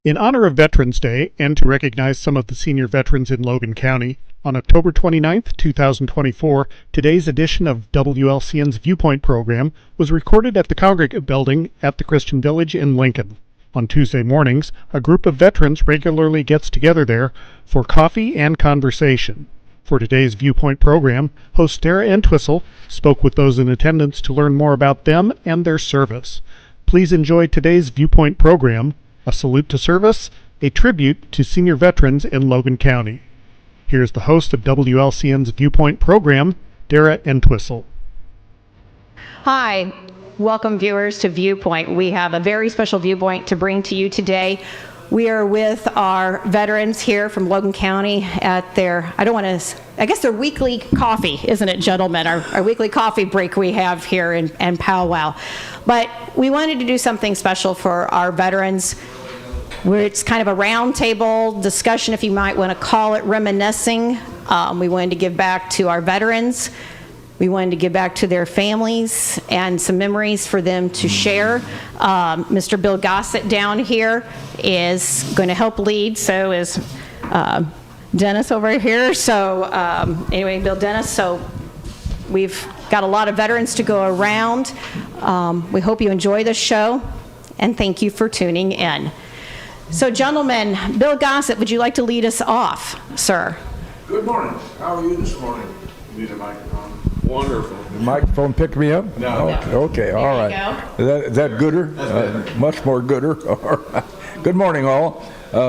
In honor of Veterans Day and to recognize some of the senior veterans in Logan County, on October 29th, 2024, today's edition of WLCN's Viewpoint program was recorded at the Congregate Building at the Christian Village in Lincoln. On Tuesday mornings, a group of veterans regularly gets together there for coffee and conversation. For today's Viewpoint program, host Dara Entwistle spoke with those in attendance to learn more about them and their service. Please enjoy today's Viewpoint program, a salute to service, a tribute to senior veterans in Logan County. Here's the host of WLCN's Viewpoint program, Dara Entwistle. Hi, welcome viewers to Viewpoint. We have a very special Viewpoint to bring to you today. We are with our veterans here from Logan County at their, I guess their weekly coffee, isn't it, gentlemen? Our weekly coffee break we have here in powwow. But we wanted to do something special for our veterans, where it's kind of a roundtable discussion, if you might want to call it, reminiscing. We wanted to give back to our veterans. We wanted to give back to their families and some memories for them to share. Mr. Bill Gossett down here is going to help lead, so is Dennis over here. So anyway, Bill Dennis, so we've got a lot of veterans to go around. We hope you enjoy the show, and thank you for tuning in. So gentlemen, Bill Gossett, would you like to lead us off, sir? Good morning. How are you this morning? You need a microphone. Wonderful. The microphone picked me up? No. Okay, all right. Is that gooder? Much more gooder. All right. Good morning, all.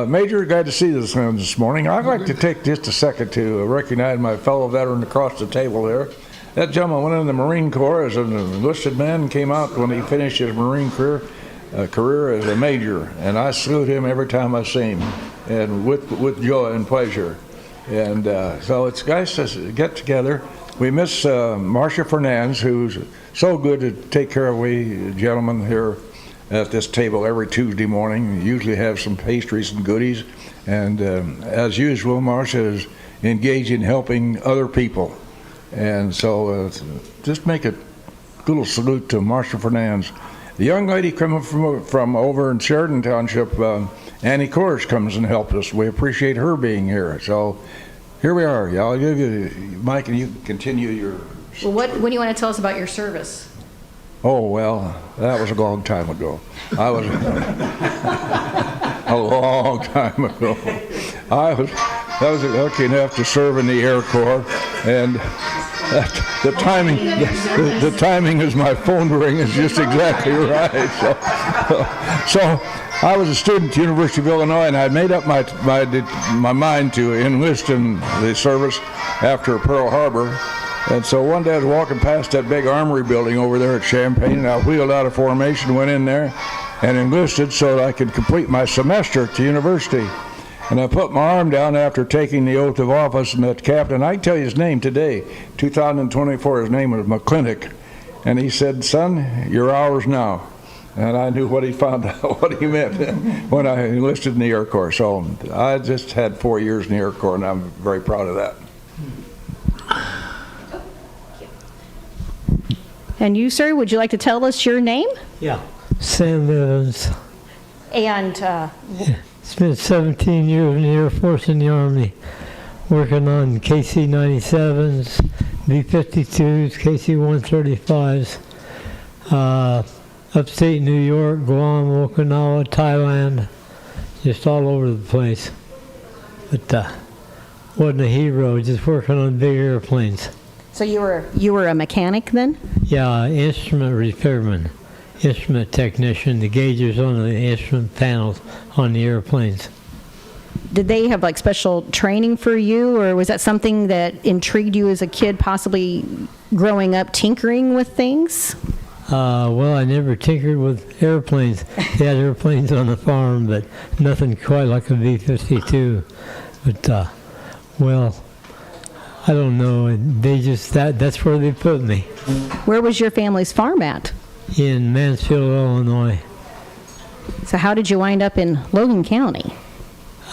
Major, glad to see you this morning. I'd like to take just a second to recognize my fellow veteran across the table there. That gentleman went in the Marine Corps as an enlisted man and came out when he finished his Marine career as a major, and I salute him every time I see him, and with joy and pleasure. And so it's nice to get together. We miss Marcia Fernandez, who's so good to take care of we gentlemen here at this table every Tuesday morning. We usually have some pastries and goodies, and as usual, Marcia is engaged in helping other people. And so just make a little salute to Marcia Fernandez. The young lady coming from over in Sheridan Township, Annie Kors, comes and helped us. We appreciate her being here. So here we are. I'll give you, Mike, and you can continue your... Well, what do you want to tell us about your service? Oh, well, that was a long time ago. I was... a long time ago. I was lucky enough to serve in the Air Corps, and the timing as my phone ring is just exactly right. So I was a student at the University of Illinois, and I had made up my mind to enlist in the service after Pearl Harbor. And so one day I was walking past that big armory building over there at Champaign, and I wheeled out of formation, went in there, and enlisted so that I could complete my semester at the university. And I put my arm down after taking the oath of office, and that captain, I can tell you his name today, 2024, his name was McClintock. And he said, "Son, you're ours now." And I knew what he found out, what he meant when I enlisted in the Air Corps. So I just had 4 years in the Air Corps, and I'm very proud of that. And you, sir, would you like to tell us your name? Yeah. Sam Evans. And Spent 17 years in the Air Force and the Army, working on KC-97s, B-52s, KC-135s, upstate New York, Guam, Okinawa, Thailand, just all over the place. But wasn't a hero, just working on big airplanes. so you were a mechanic then? Yeah, instrument repairman, instrument technician, the gauges on the instrument panels on the airplanes. Did they have like special training for you, or was that something that intrigued you as a kid, possibly growing up tinkering with things? Well, I never tinkered with airplanes. They had airplanes on the farm, but nothing quite like a B-52. But, well, I don't know. They just, that's where they put me. Where was your family's farm at? In Mansfield, Illinois. So how did you wind up in Logan County?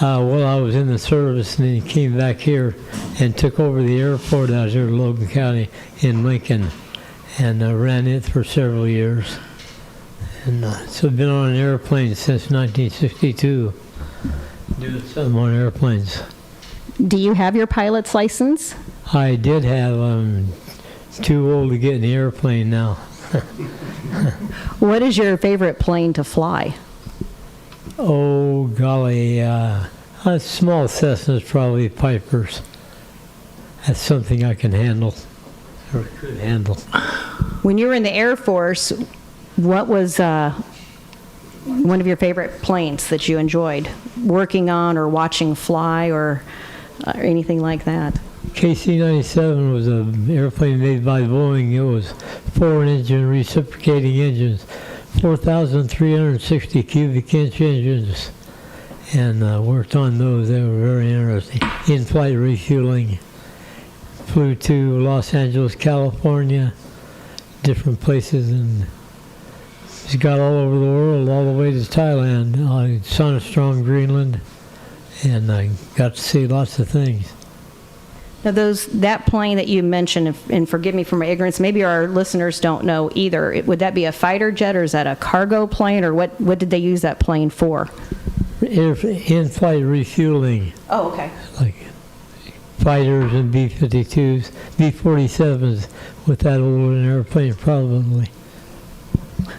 Well, I was in the service and then came back here and took over the airport out here in Logan County in Lincoln, and ran it for several years. And so I've been on an airplane since 1962. doing something on airplanes. Do you have your pilot's license? I did have, too old to get in the airplane now. What is your favorite plane to fly? Oh, golly, a small Cessna's probably Piper's. That's something I can handle, or could handle. When you were in the Air Force, what was one of your favorite planes that you enjoyed working on or watching fly or anything like that? KC-97 was an airplane made by Boeing. It was 4-engine reciprocating engines, 4,360 cubic inch engines, and worked on those. They were very interesting. In-flight refueling. Flew to Los Angeles, California, different places, and just got all over the world, all the way to Thailand, Sonnestrong, Greenland, and I got to see lots of things. Now, that plane that you mentioned, and forgive me for my ignorance, maybe our listeners don't know either. Would that be a fighter jet, or is that a cargo plane, or what did they use that plane for? In-flight refueling. Oh, okay. Like fighters and B-52s, B-47s with that old an airplane probably.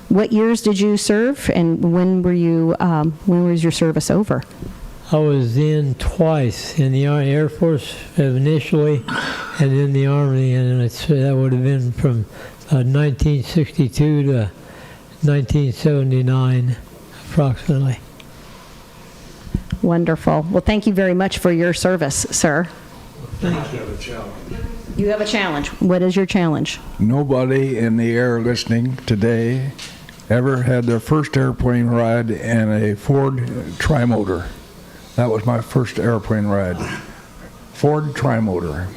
What years did you serve, and when was your service over? I was in twice, in the Air Force initially, and in the Army, and that would have been from 1962 to 1979, approximately. Wonderful. Well, thank you very much for your service, sir. Thank you. You have a challenge. What is your challenge? Nobody in the air listening today ever had their first airplane ride in a Ford Trimotor. That was my first airplane ride. Ford Trimotor.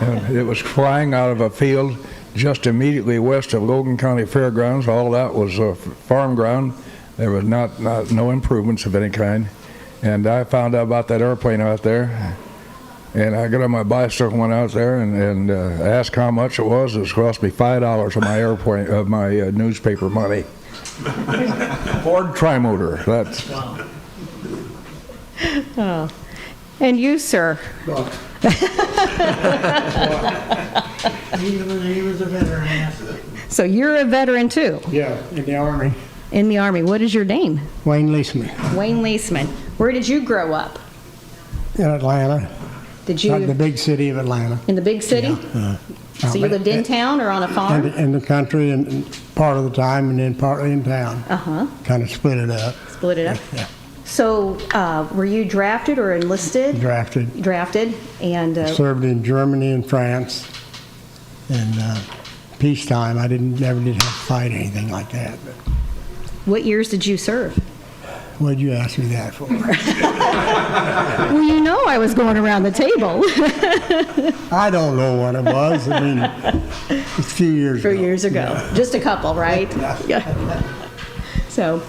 And it was flying out of a field just immediately west of Logan County Fairgrounds. All that was farm ground. There was no improvements of any kind. And I found out about that airplane out there. And I got on my bicycle and went out there and asked how much it was. It cost me $5 of my newspaper money. Ford Trimotor. That's. Wow. Oh. And you, sir? He was a veteran. So you're a veteran too? Yeah, in the Army. In the Army. What is your name? Wayne Leesman. Wayne Leesman. Where did you grow up? In Atlanta. Did you? Like the big city of Atlanta. In the big city? So you lived in town or on a farm? In the country and part of the time, and then partly in town. Uh-huh. Kind of split it up. Split it up? Yeah. So were you drafted or enlisted? Drafted. Drafted. And Served in Germany and France. And peacetime, I never did have to fight anything like that. But what years did you serve? what'd you ask me that for? Well, you know I was going around the table. I don't know what it was. I mean, it's a few years ago. A few years ago. Yeah. Just a couple, right? Yeah. So,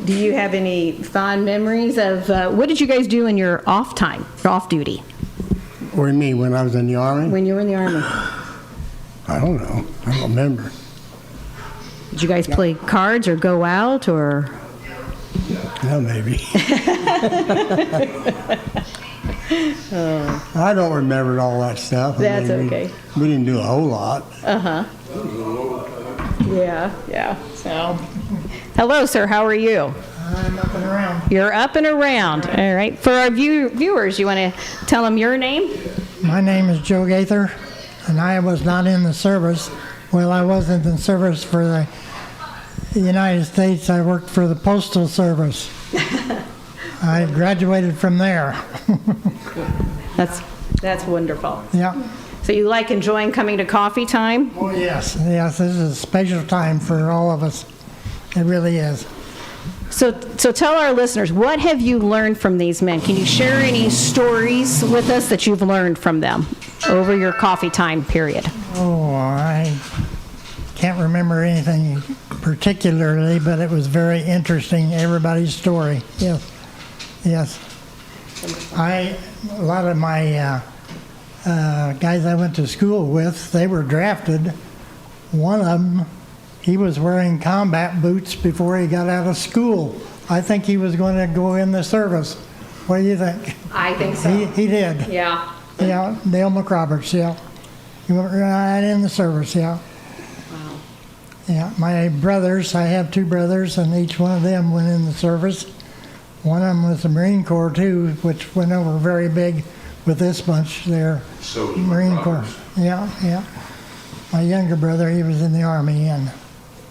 do you have any fond memories of, what did you guys do in your off time, off duty, What do you mean, when I was in the Army? when you were in the Army? I don't know. I don't remember. Did you guys play cards or go out or? Well, maybe. I don't remember all that stuff. That's okay. We didn't do a whole lot. Uh-huh. Yeah. So, hello, sir. How are you? I'm up and around. You're up and around. All right. For our viewers, you want to tell them your name? My name is Joe Gaither, and I was not in the service. Well, I wasn't in service for the United States. I worked for the Postal Service. I graduated from there. That's wonderful. Yeah. So you like enjoying coming to coffee time? Oh, yes. Yes, this is a special time for all of us. It really is. So tell our listeners, what have you learned from these men? Can you share any stories with us that you've learned from them over your coffee time period? Oh, I can't remember anything particularly, but it was very interesting, everybody's story. Yes. A lot of my guys I went to school with, they were drafted. One of them, he was wearing combat boots before he got out of school. I think he was going to go in the service. What do you think? I think so. He did. Yeah. Yeah, Dale McRoberts, yeah. He went right in the service, yeah. Wow. Yeah, my brothers, I have two brothers, and each one of them went in the service. One of them was the Marine Corps, too, which went over very big with this bunch there. So was Marine Corps. Roberts. Yeah. My younger brother, he was in the Army, and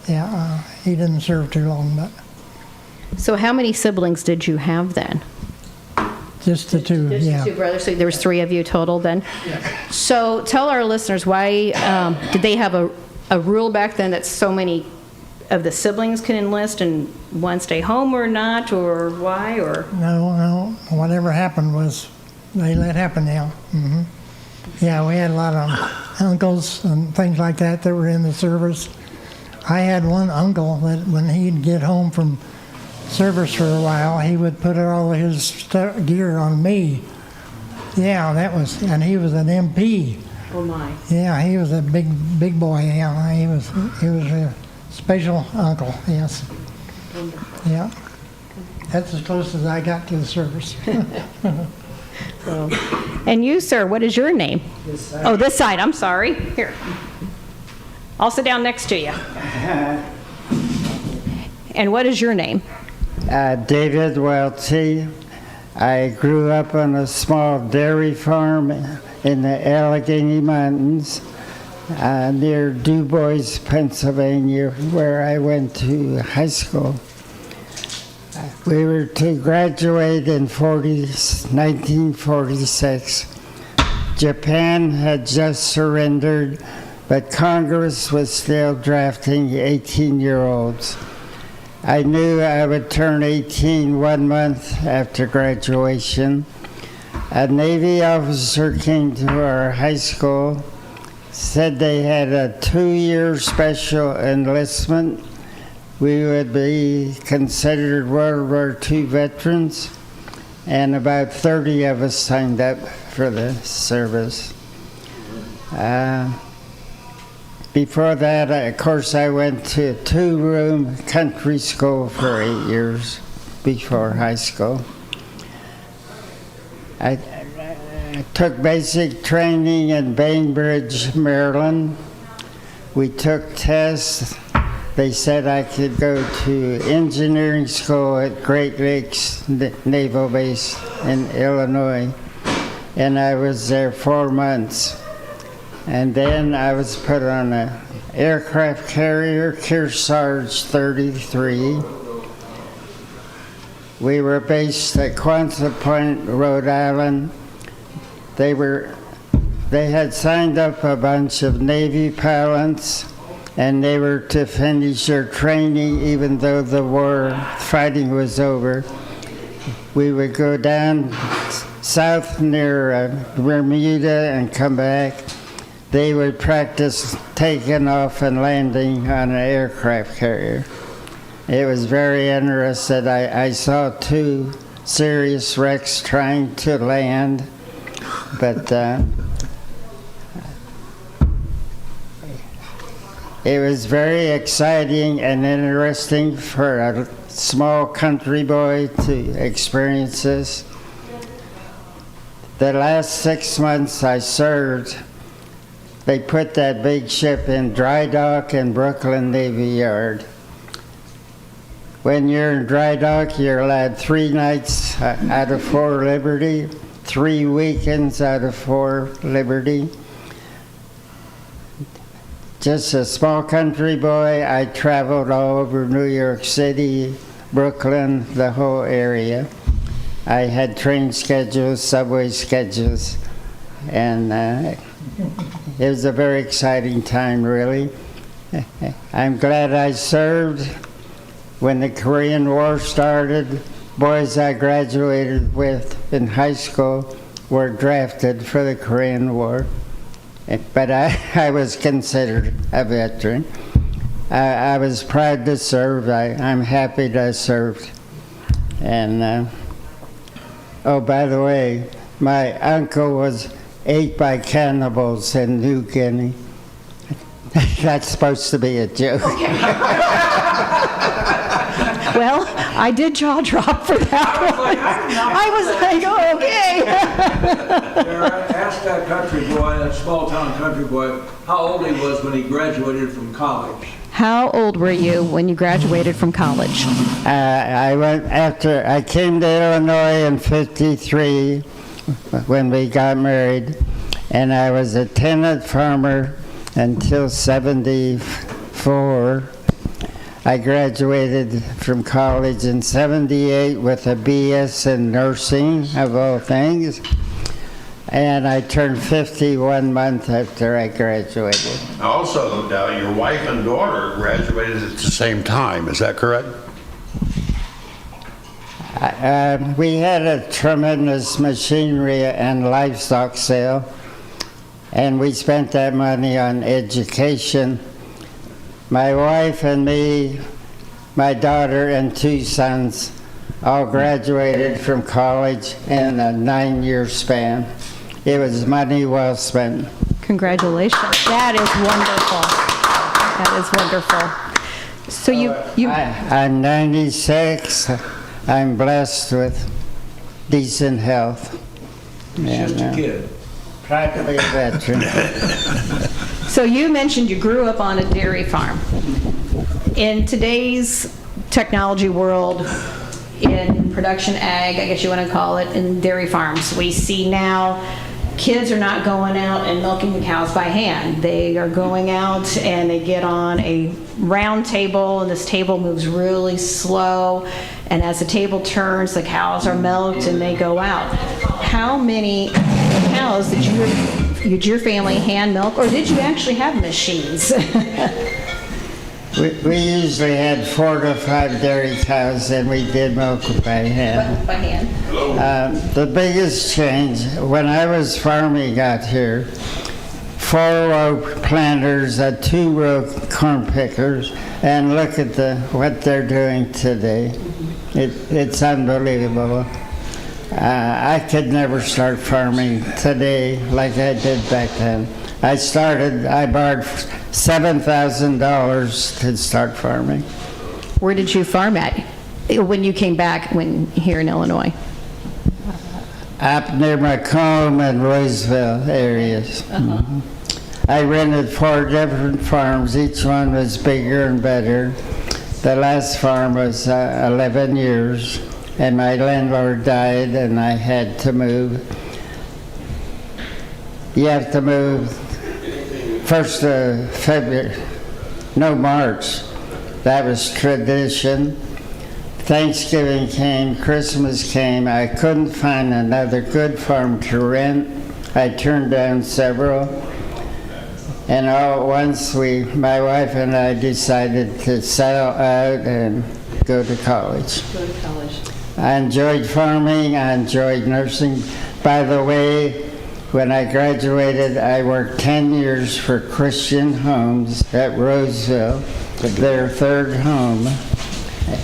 he didn't serve too long, but So how many siblings did you have then? just the two, Just yeah. two brothers, so there was three of you total then? So tell our listeners, why, did they have a rule back then that so many of the siblings can enlist and one stay home or not, or why, or? No, whatever happened was, they let happen now. hmm Yeah, we had a lot of uncles and things like that were in the service. I had one uncle that when he'd get home from service for a while, he would put all of his gear on me. Yeah, and he was an MP. Oh my. Yeah, he was a big boy. Yeah, he was a special uncle. Yes. Yeah. That's as close as I got to the service. And you, sir, what is your name? This side. Oh, this side, I'm sorry. Here. I'll sit down next to you. And what is your name? David Welty. I grew up on a small dairy farm in the Allegheny Mountains near DuBois, Pennsylvania, where I went to high school. We were to graduate in 1946. Japan had just surrendered, but Congress was still drafting 18-year-olds. I knew I would turn 18 1 month after graduation. A Navy officer came to our high school, said they had a 2-year special enlistment. We would be considered World War II veterans, and about 30 of us signed up for the service. Before that, of course, I went to a 2-room country school for 8 years before high school. I took basic training in Bainbridge, Maryland. We took tests. They said I could go to engineering school at Great Lakes Naval Base in Illinois, and I was there 4 months. And then I was put on an aircraft carrier, Kearsarge 33. We were based at Quonset Point, Rhode Island. They had signed up a bunch of Navy pilots, and they were to finish their training even though the war fighting was over. We would go down south near Bermuda and come back. They would practice taking off and landing on an aircraft carrier. It was very interesting. I saw 2 serious wrecks trying to land, but it was very exciting and interesting for a small country boy to experience this. The last 6 months I served, they put that big ship in dry dock in Brooklyn Navy Yard. When you're in dry dock, you're allowed 3 nights out of 4 liberty, 3 weekends out of 4 liberty. Just a small country boy, I traveled all over New York City, Brooklyn, the whole area. I had train schedules, subway schedules, and it was a very exciting time, really. I'm glad I served. When the Korean War started, boys I graduated with in high school were drafted for the Korean War. But I was considered a veteran. I was proud to serve. I'm happy to have served. And, oh, by the way, my uncle was ate by cannibals in New Guinea. That's supposed to be a joke. Well, I did jaw drop for that one. I was like, oh, okay. Ask that country boy, that small town country boy, how old he was when he graduated from college. How old were you when you graduated from college? I came to Illinois in '53 when we got married, and I was a tenant farmer until '74. I graduated from college in '78 with a BS in nursing, of all things. And I turned 50 1 month after I graduated. Also, your wife and daughter graduated at the same time, is that correct? We had a tremendous machinery and livestock sale, and we spent that money on education. My wife and me, my daughter and 2 sons all graduated from college in a 9-year span. It was money well spent. Congratulations. That is wonderful. That is wonderful. So I'm 96. I'm blessed with decent health. Just a kid. Proud to be a veteran. So you mentioned you grew up on a dairy farm. In today's technology world, in production ag, I guess you want to call it, in dairy farms, we see now kids are not going out and milking the cows by hand. They are going out and they get on a round table, and this table moves really slow, and as the table turns, the cows are milked and they go out. How many cows did your family hand milk, or did you actually have machines? We usually had 4 to 5 dairy cows, and we did milk by hand. By hand. The biggest change, when I was farming out here, 4-row planters, 2-row corn pickers, and look at what they're doing today. It's unbelievable. I could never start farming today like I did back then. I borrowed $7,000 to start farming. Where did you farm at when you came back here in Illinois? Up near Macomb and Roseville areas. Mm-hmm. I rented 4 different farms. Each one was bigger and better. The last farm was 11 years, and my landlord died, and I had to move. You have to move first of March. That was tradition. Thanksgiving came, Christmas came. I couldn't find another good farm to rent. I turned down several. And all at once, my wife and I decided to sell out and go to college. I enjoyed farming, I enjoyed nursing. By the way, when I graduated, I worked 10 years for Christian Homes at Roseville, their 3rd home,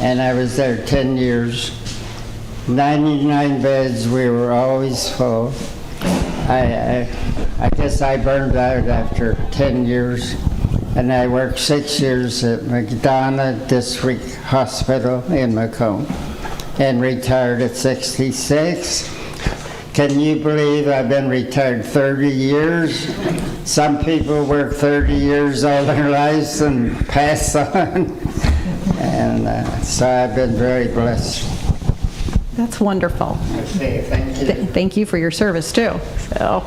and I was there 10 years. 99 beds, we were always full. I guess I burned out after 10 years, and I worked 6 years at McDonough District Hospital in Macomb, and retired at 66. Can you believe I've been retired 30 years? Some people work 30 years all their lives and pass on. And so I've been very blessed. That's wonderful. Okay, thank you. Thank you for your service, too. So.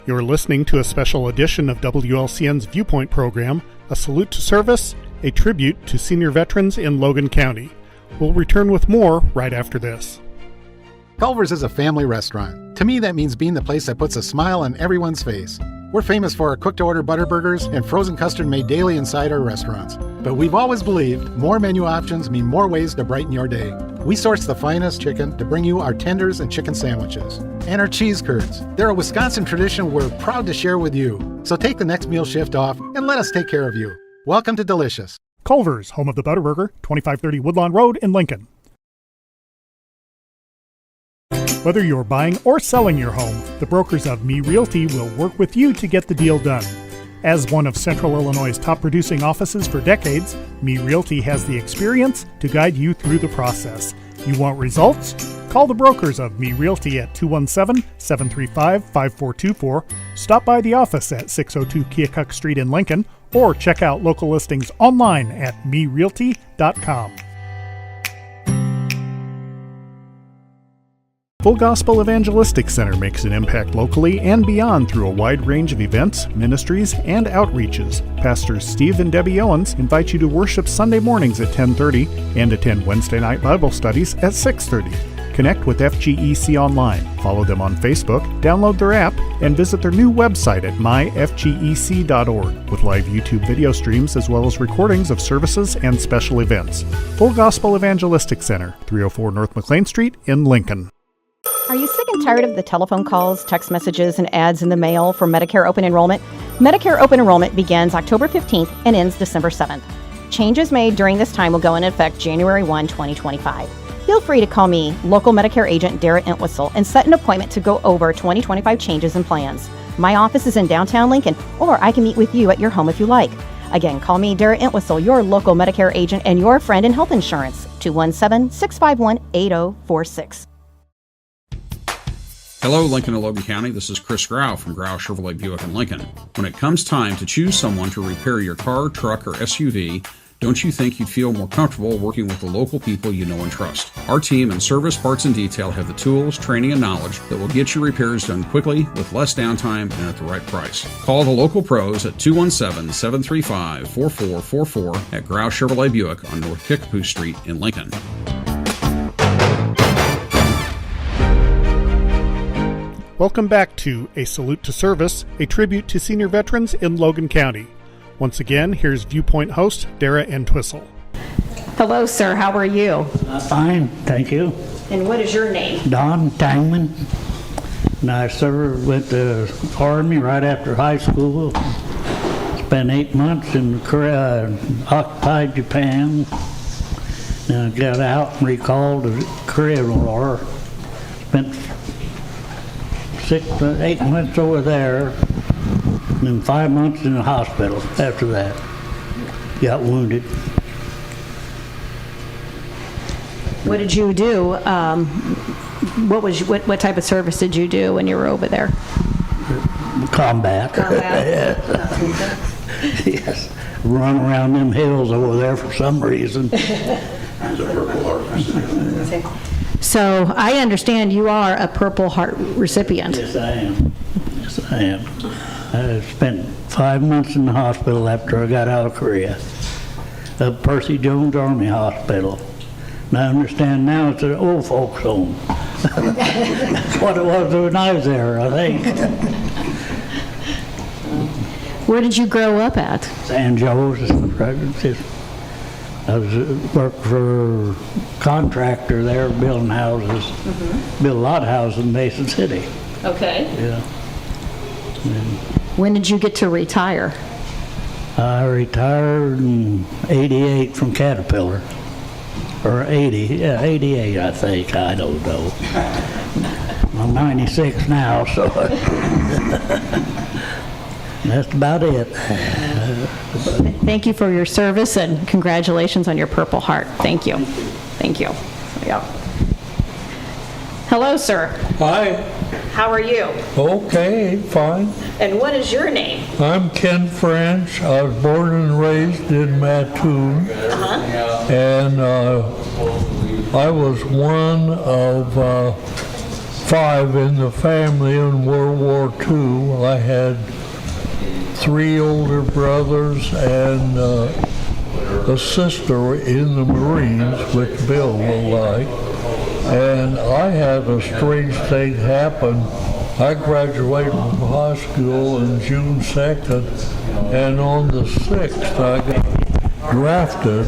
You're listening to a special edition of WLCN's Viewpoint program, a salute to service, a tribute to senior veterans in Logan County. We'll return with more right after this. Culver's is a family restaurant. To me, that means being the place that puts a smile on everyone's face. We're famous for our cooked-to-order butter burgers and frozen custard made daily inside our restaurants. But we've always believed more menu options mean more ways to brighten your day. We source the finest chicken to bring you our tenders and chicken sandwiches. And our cheese curds. They're a Wisconsin tradition we're proud to share with you. So take the next meal shift off and let us take care of you. Welcome to Delicious. Culver's, home of the Butterburger, 2530 Woodlawn Road in Lincoln. Whether you're buying or selling your home, the brokers of Me Realty will work with you to get the deal done. As one of Central Illinois' top producing offices for decades, Me Realty has the experience to guide you through the process. You want results? Call the brokers of Me Realty at 217-735-5424, stop by the office at 602 Keokuk Street in Lincoln, or check out local listings online at merealty.com. Full Gospel Evangelistic Center makes an impact locally and beyond through a wide range of events, ministries, and outreaches. Pastors Steve and Debbie Owens invite you to worship Sunday mornings at 10:30 and attend Wednesday night Bible studies at 6:30. Connect with FGEC online, follow them on Facebook, download their app, and visit their new website at myfgec.org with live YouTube video streams as well as recordings of services and special events. Full Gospel Evangelistic Center, 304 North McLean Street in Lincoln. Are you sick and tired of the telephone calls, text messages, and ads in the mail for Medicare Open Enrollment? Medicare Open Enrollment begins October 15th and ends December 7th. Changes made during this time will go into effect January 1, 2025. Feel free to call me, local Medicare agent Dara Entwistle, and set an appointment to go over 2025 changes and plans. My office is in downtown Lincoln, or I can meet with you at your home if you like. Again, call me, Dara Entwistle, your local Medicare agent and your friend in health insurance, 217-651-8046. Hello, Lincoln and Logan County. This is Chris Grau from Grau Chevrolet Buick in Lincoln. When it comes time to choose someone to repair your car, truck, or SUV, don't you think you'd feel more comfortable working with the local people you know and trust? Our team in service, parts, and detail have the tools, training, and knowledge that will get your repairs done quickly with less downtime and at the right price. Call the local pros at 217-735-4444 at Grau Chevrolet Buick on North Kickapoo Street in Lincoln. Welcome back to A Salute to Service, a tribute to senior veterans in Logan County. Once again, here's Viewpoint host Dara Entwistle. Hello, sir. How are you? Fine, thank you. And what is your name? Don Tangman. And I served with the Army right after high school. Spent 8 months in Korea, occupied Japan. Then I got out and recalled the Korean War. Spent 8 months over there, and then 5 months in the hospital after that. Got wounded. What did you do? What type of service did you do when you were over there? Combat. Yes. Run around them hills over there for some reason. So I understand you are a Purple Heart recipient. Yes, I am. Yes, I am. I spent 5 months in the hospital after I got out of Korea. At Percy Jones Army Hospital. And I understand now it's an old folks home. That's what it was when I was there, I think. Where did you grow up at? San Joe's. I worked for a contractor there building houses. Built a lot of houses in Mason City. Okay. Yeah. When did you get to retire? I retired in '88 from Caterpillar. Or 88 I think, I don't know. I'm 96 now, so that's about it. Thank you for your service and congratulations on your Purple Heart. Thank you. Thank you. Yeah. Hello, sir. Hi. How are you? Okay, fine. And what is your name? I'm Ken French. I was born and raised in Mattoon. And I was one of 5 in the family in World War II. I had 3 older brothers and a sister in the Marines, which Bill will like. And I had a strange thing happen. I graduated from high school on June 2nd, and on the 6th I got drafted,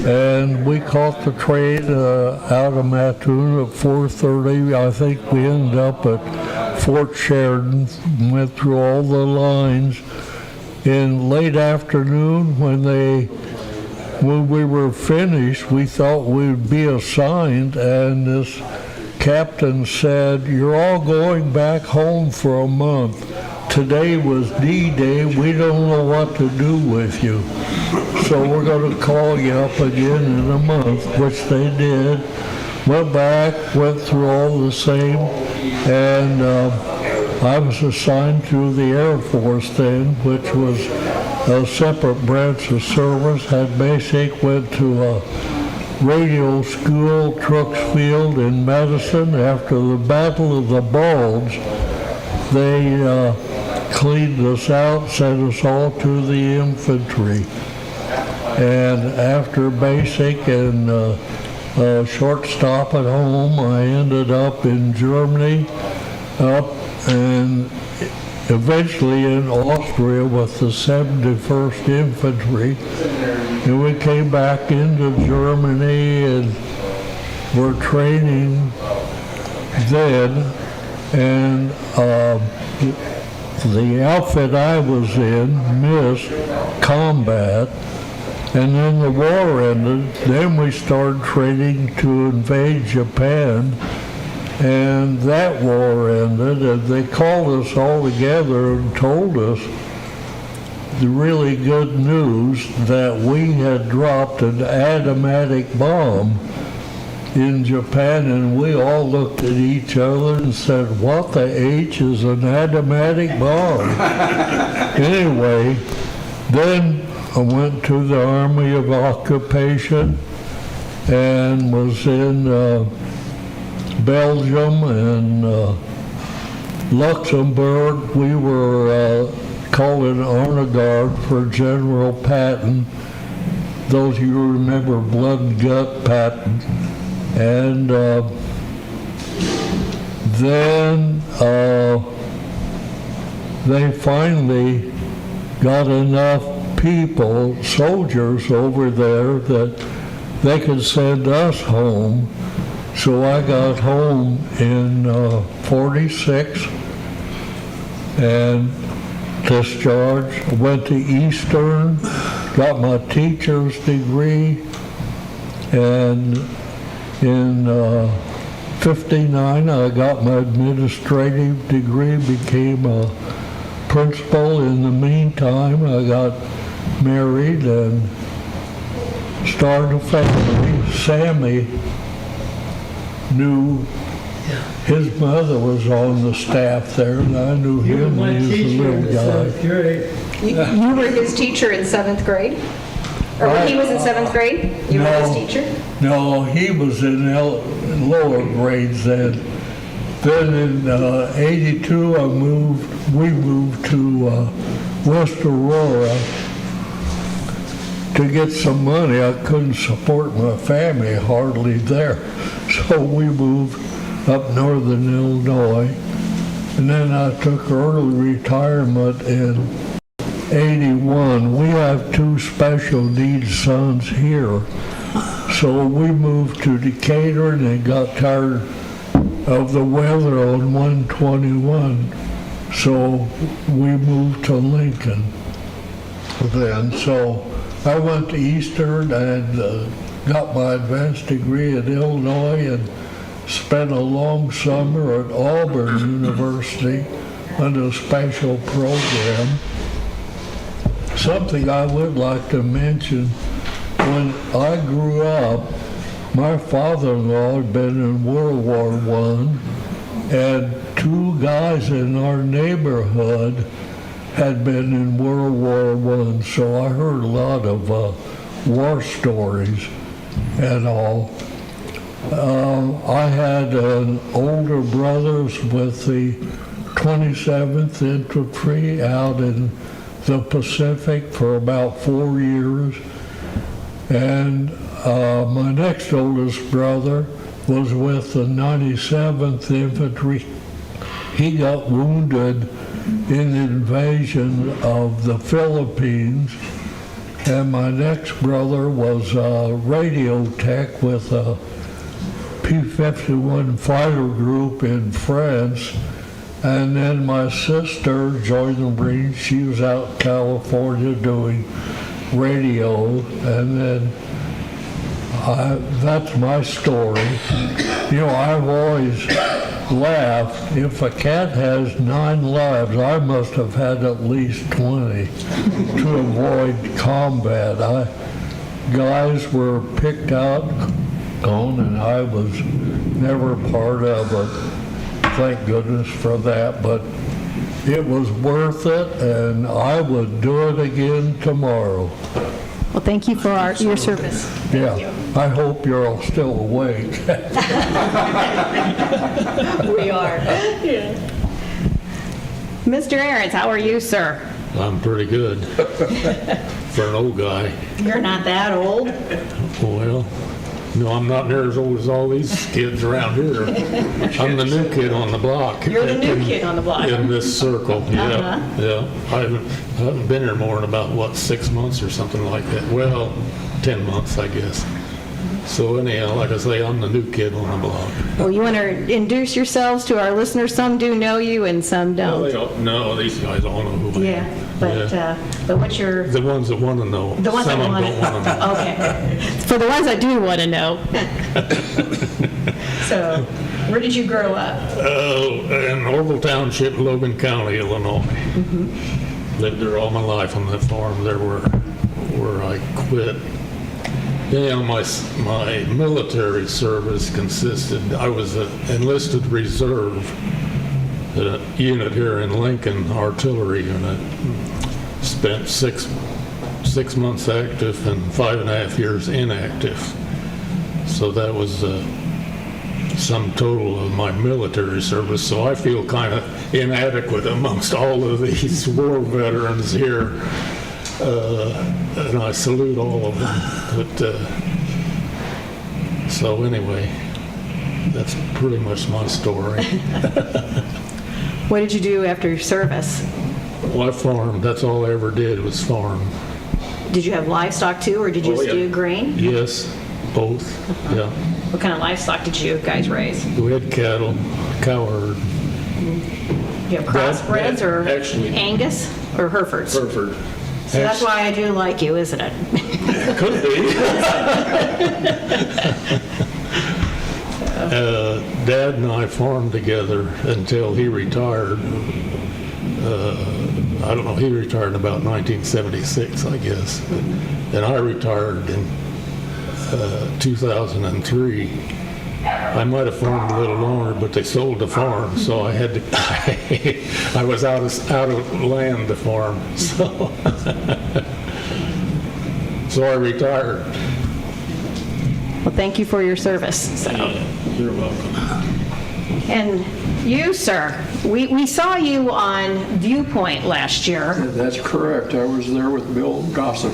and we caught the train out of Mattoon at 4:30. I think we ended up at Fort Sheridan, went through all the lines. In late afternoon, when we were finished, we thought we'd be assigned, and this captain said, "You're all going back home for a month." today was D-Day, we don't know what to do with you. So we're going to call you up again in a month, which they did. Went back, went through all the same, and I was assigned to the Air Force then, which was a separate branch of service, had basic, went to a radio school, Trucks Field in Madison. After the Battle of the Bulge, they cleaned us out, sent us all to the infantry. And after basic and a short stop at home, I ended up in Germany, and eventually in Austria with the 71st Infantry. And we came back into Germany and were training then, and the outfit I was in missed combat, and then the war ended. Then we started training to invade Japan, and that war ended, and they called us all together and told us the really good news that we had dropped an atomic bomb in Japan, and we all looked at each other and said, what the H is an atomic bomb? Anyway, then I went to the Army of Occupation and was in Belgium and Luxembourg. We were called an honor guard for General Patton. Those of you remember Blood and Gut Patton. And then they finally got enough people, soldiers over there, that they could send us home. So I got home in 46 and discharged. Went to Eastern, got my teacher's degree, and in 59 I got my administrative degree, became a principal. In the meantime, I got married and started a family. Sammy knew his mother was on the staff there, and I knew him when he was a little guy. You were his teacher in 7th grade? Or when he was in 7th grade? You were his teacher? No, he was in lower grades then. Then in 82, we moved to West Aurora to get some money. I couldn't support my family hardly there. So we moved up northern Illinois. And then I took early retirement in 81. We have 2 special needs sons here. So we moved to Decatur and they got tired of the weather on 121. So we moved to Lincoln then. So I went to Eastern and got my advanced degree in Illinois and spent a long summer at Auburn University under a special program. Something I would like to mention, when I grew up, my father-in-law had been in World War I, and 2 guys in our neighborhood had been in World War I, so I heard a lot of war stories and all. I had older brothers with the 27th Infantry out in the Pacific for about 4 years. And my next oldest brother was with the 97th Infantry. He got wounded in the invasion of the Philippines. And my next brother was a radio tech with a P-51 fighter group in France. And then my sister joined the Marines. She was out in California doing radio. And then that's my story. You know, laughed. If a cat has 9 lives, I must have had at least 20 to avoid combat. Guys were picked out, gone, and I was never part of it. Thank goodness for that, but it was worth it, and I would do it again tomorrow. Well, thank you for your service. Yeah, I hope you're all still awake. We are. Mr. Ahrens, how are you, sir? I'm pretty good for an old guy. You're not that old. Well, no, I'm not near as old as all these kids around here. I'm the new kid on the block. You're the new kid on the block. In this circle, yeah. Yeah. I haven't been here more than about, 6 months or something like that. Well, 10 months, I guess. So anyhow, like I say, I'm the new kid on the block. Well, you want to introduce yourselves to our listeners? Some do know you and some don't. Well, they don't know. These guys all know who I am. But what's your... The ones that want to know. The ones Some that of them want don't want to know. Okay. For the ones that do want to know. So, where did you grow up? In Orville Township, Logan County, Illinois. Mm-hmm. Lived there all my life on that farm there where I quit. Yeah, my military service consisted, I was an enlisted reserve at a unit here in Lincoln, artillery unit. Spent six months active and 5.5 years inactive. So that was sum total of my military service. So I feel kind of inadequate amongst all of these war veterans here. And I salute all of them. But so anyway, that's pretty much my story. What did you do after your service? Well, I farmed. That's all I ever did was farm. Did you have livestock too, or did you just do grain? Yes, both. Yeah. What kind of livestock did you guys raise? We had cattle, cow herd. You have crossbreds or actually, Angus or Herefords? Hereford. So that's why I do like you, isn't it? Could be. Dad and I farmed together until he retired. I don't know, he retired in about 1976, I guess. And I retired in 2003. I might have farmed a little longer, but they sold the farm, so I had to. I was out of land to farm, so so I retired. Well, thank you for your service. So. You're welcome. And you, sir, we saw you on Viewpoint last year. That's correct. I was there with Bill Gossett.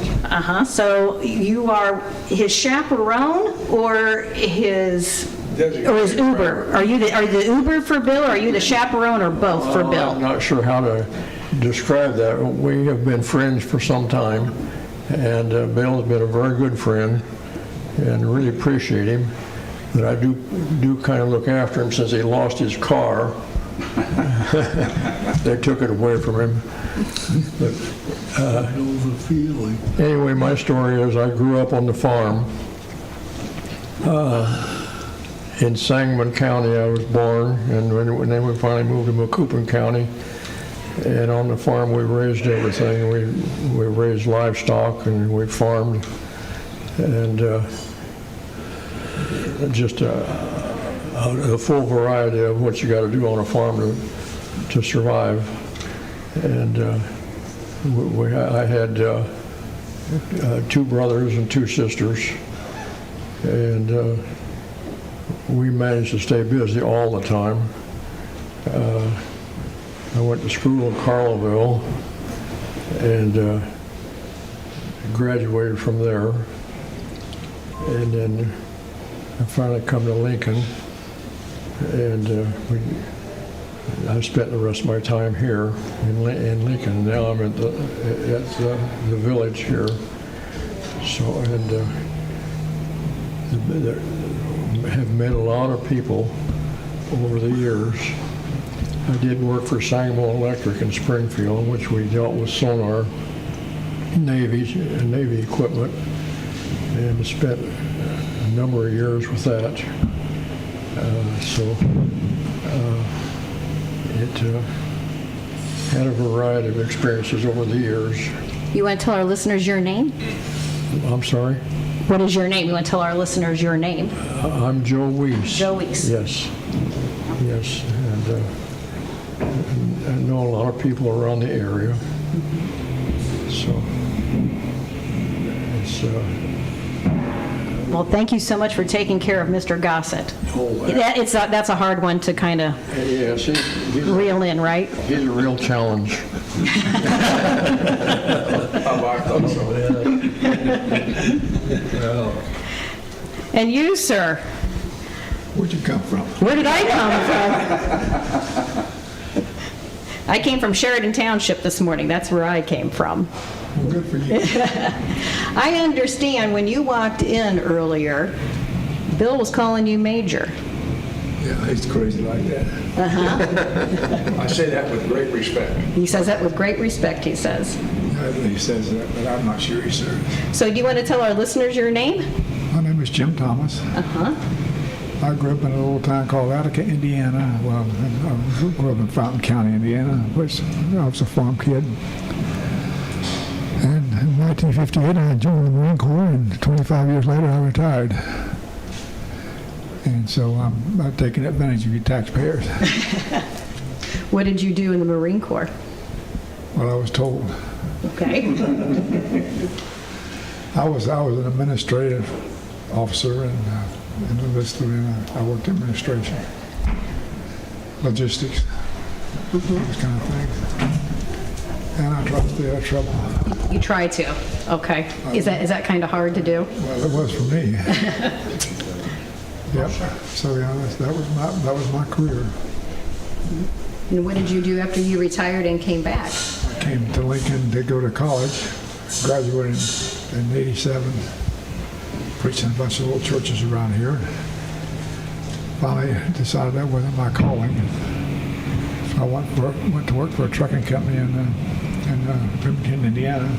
So you are his chaperone or his Uber? Are you the Uber for Bill, or are you the chaperone, or both for Bill? I'm not sure how to describe that. We have been friends for some time, and Bill has been a very good friend, and really appreciate him. But I do kind of look after him since he lost his car. They took it away from him. But, anyway, my story is I grew up on the farm. In Sangamon County I was born, and then we finally moved to Macoupin County. And on the farm we raised everything. We raised livestock and we farmed. And just a full variety of what you got to do on a farm to survive. And I had 2 brothers and 2 sisters, and we managed to stay busy all the time. I went to school in Carlinville and graduated from there, and then I finally come to Lincoln, and I spent the rest of my time here in Lincoln. Now I'm at the village here. So, and have met a lot of people over the years. I did work for Sangamon Electric in Springfield, in which we dealt with sonar, Navy equipment, and spent a number of years with that. So It had a variety of experiences over the years. You want to tell our listeners your name? I'm sorry? What is your name? You want to tell our listeners your name? I'm Joe Weiss. Joe Weiss. Yes. Yes. And I know a lot of people around the area. So it's... Well, thank you so much for taking care of Mr. Gossett. That's a hard one to kind of yes, reel in, right? He's a real challenge. I thought so. And you, sir? Where'd you come from? Where did I come from? I came from Sheridan Township this morning. That's where I came from. Well, good for you. I understand when you walked in earlier, Bill was calling you Major. Yeah, he's crazy like that. Uh-huh. I say that with great respect. He says that with great respect, he says. He says that, but I'm not sure he's serious. So do you want to tell our listeners your name? My name is Jim Thomas. Uh-huh. I grew up in a little town called Attica, Indiana. Well, I grew up in Fountain County, Indiana, which I was a farm kid. And in 1958, I joined the Marine Corps, and 25 years later, I retired. And so I'm taking advantage of you taxpayers. What did you do in the Marine Corps? Well, I was told. Okay. I was an administrative officer and enlisted in. I worked administration, logistics, those kind of things. And I tried to stay out of trouble. You try to. Okay. Is that kind of hard to do? Well, it was for me. Yep. So yeah, that was my career. And what did you do after you retired and came back? I came to Lincoln to go to college. Graduated in '87. Preached in a bunch of little churches around here. Finally decided that wasn't my calling. So I went to work for a trucking company in Bloomington, Indiana.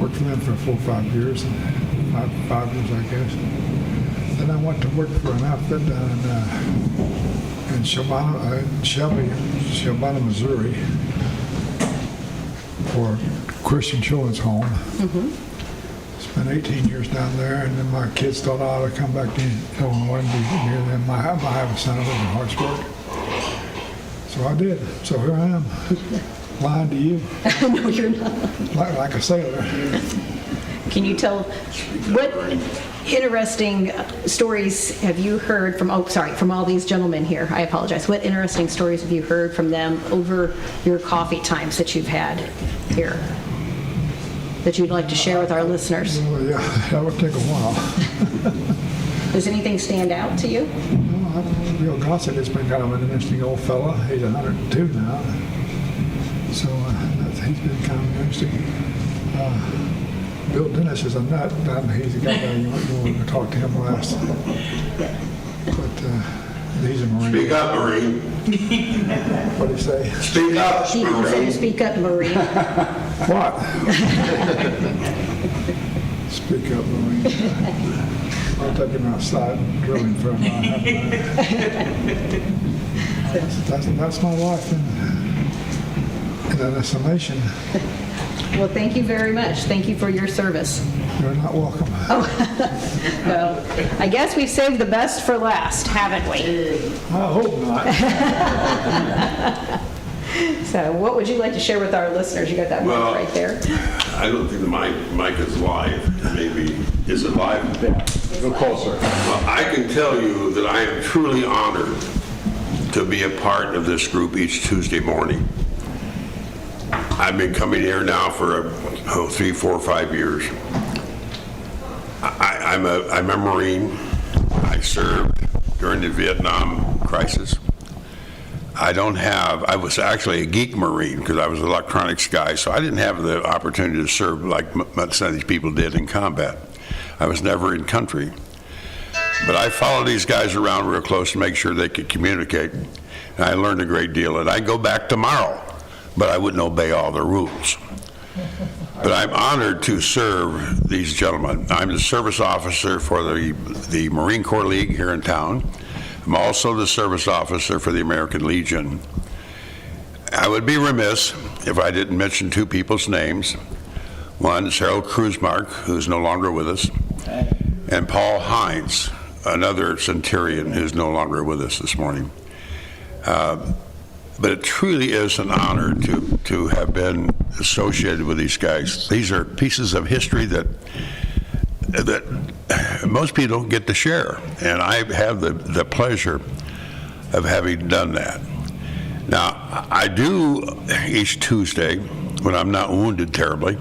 Worked for them for 4 or 5 years, 5 years, I guess. Then I went to work for an outfit down in Shelby, Missouri, for Christian Children's Home. Spent 18 years down there, and then my kids thought I ought to come back to Illinois and be near them. I have a son who lives in Hartsburg. So I did. So here I am, lying to you. No, you're not. Like a sailor. Can you tell what interesting stories have you heard from, from all these gentlemen here? I apologize. What interesting stories have you heard from them over your coffee times that you've had here that you'd like to share with our listeners? Well, yeah, that would take a while. Does anything stand out to you? No, I don't know. Bill Gossett has been kind of an interesting old fella. He's 102 now. So he's been kind of interesting. Bill Dennis is a nut. He's a guy that you want to talk to him last. But he's a Marine. Speak up, Marine. What did he say? Speak up, He said to speak up, Marie. What? Speak up, Marine. I'll take him outside and drill him for a while. That's my life in a summation. Well, thank you very much. Thank you for your service. You're not welcome. Oh, well, I guess we've saved the best for last, haven't we? I hope not. So what would you like to share with our listeners? You got that mic right there. I don't think the mic is live. Maybe, is it live? Yeah, go closer. Well, I can tell you that I am truly honored to be a part of this group each Tuesday morning. I've been coming here now for 3, 4, 5 years. I'm a Marine. I served during the Vietnam crisis. I was actually a geek Marine because I was an electronics guy, so I didn't have the opportunity to serve like some of these people did in combat. I was never in country. But I followed these guys around real close to make sure they could communicate, and I learned a great deal. And I'd go back tomorrow, but I wouldn't obey all the rules. But I'm honored to serve these gentlemen. I'm the service officer for the Marine Corps League here in town. I'm also the service officer for the American Legion. I would be remiss if I didn't mention two people's names. One is Harold Kruzmark, who's no longer with us, and Paul Hines, another centurion who's no longer with us this morning. But it truly is an honor to have been associated with these guys. These are pieces of history that most people don't get to share, and I have the pleasure of having done that. Now, I do each Tuesday, when I'm not wounded terribly,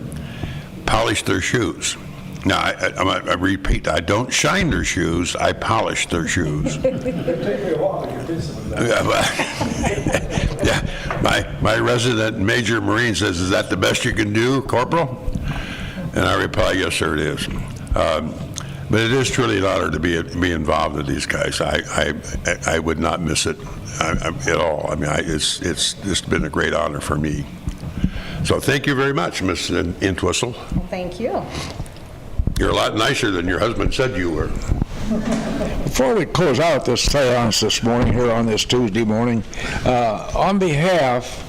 polish their shoes. Now, I repeat, I don't shine their shoes, I polish their shoes. It take me a while to get this. Yeah, my resident Major Marine says, "Is that the best you can do, Corporal?" And I reply, "Yes, sir, it is." But it is truly an honor to be involved with these guys. I would not miss it at all. I mean, it's just been a great honor for me. So thank you very much, Ms. Entwistle. Thank you. You're a lot nicer than your husband said you were. Before we close out this seance this morning, here on this Tuesday morning, on behalf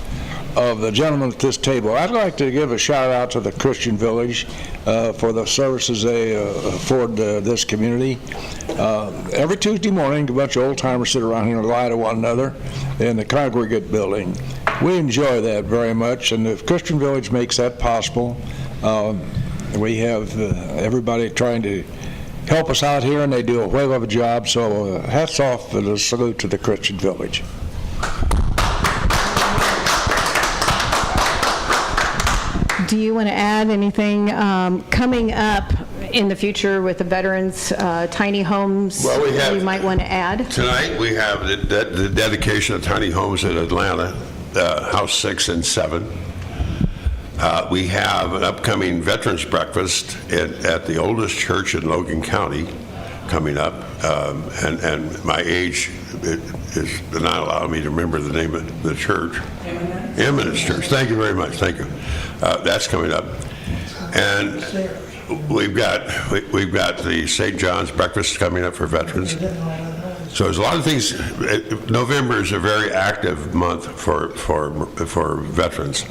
of the gentlemen at this table, I'd like to give a shout out to the Christian Village for the services they afford this community. Every Tuesday morning, a bunch of old timers sit around here and lie to one another in the congregate building. We enjoy that very much, and the Christian Village makes that possible. We have everybody trying to help us out here, and they do a whale of a job, so hats off and a salute to the Christian Village. Do you want to add anything coming up in the future with the veterans' tiny homes? Well, we have, you might want to add? Tonight we have the dedication of tiny homes in Atlanta, House 6 and 7. We have an upcoming veterans breakfast at the oldest church in Logan County coming up, and my age is not allowing me to remember the name of the church. Eminence Church. Thank you very much. Thank you. That's coming up, and we've got the St. John's breakfast coming up for veterans. So there's a lot of things. November is a very active month for veterans.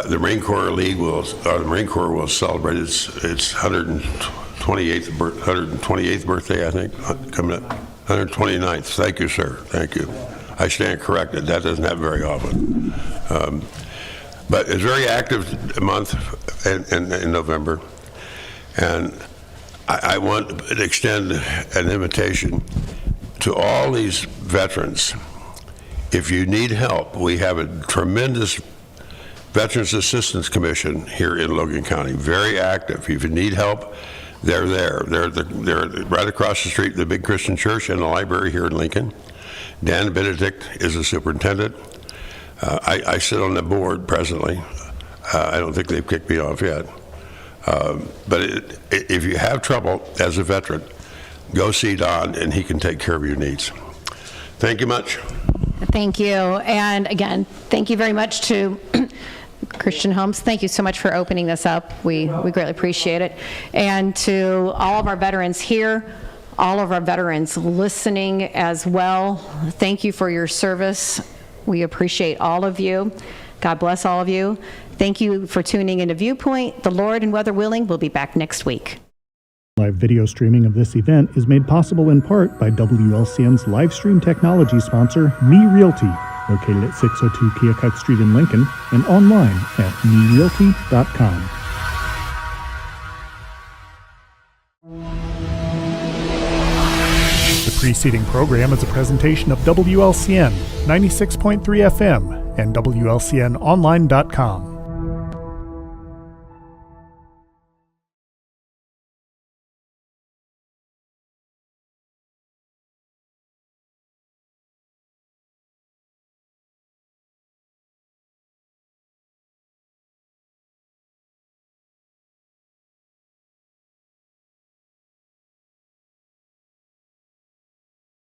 The Marine Corps League the Marine Corps will celebrate its 128th birthday, I think, coming up. 129th. Thank you, sir. Thank you. I stand corrected. That doesn't happen very often. But it's a very active month in November. And I want to extend an invitation to all these veterans. If you need help, we have a tremendous Veterans Assistance Commission here in Logan County, very active. If you need help, they're there. They're right across the street from the big Christian church and the library here in Lincoln. Dan Benedict is the superintendent. I sit on the board presently. I don't think they've kicked me off yet. But if you have trouble as a veteran, go see Don and he can take care of your needs. Thank you much. Thank you. And again, thank you very much to Christian Homes. Thank you so much for opening this up. We greatly appreciate it. And to all of our veterans here, all of our veterans listening as well, thank you for your service. We appreciate all of you. God bless all of you. Thank you for tuning into Viewpoint. The Lord and weather willing, we'll be back next week. Live video streaming of this event is made possible in part by WLCN's live stream technology sponsor, Me Realty, located at 602 Keokuk Street in Lincoln, and online at merealty.com. The preceding program is a presentation of WLCN 96.3 FM and WLCNonline.com.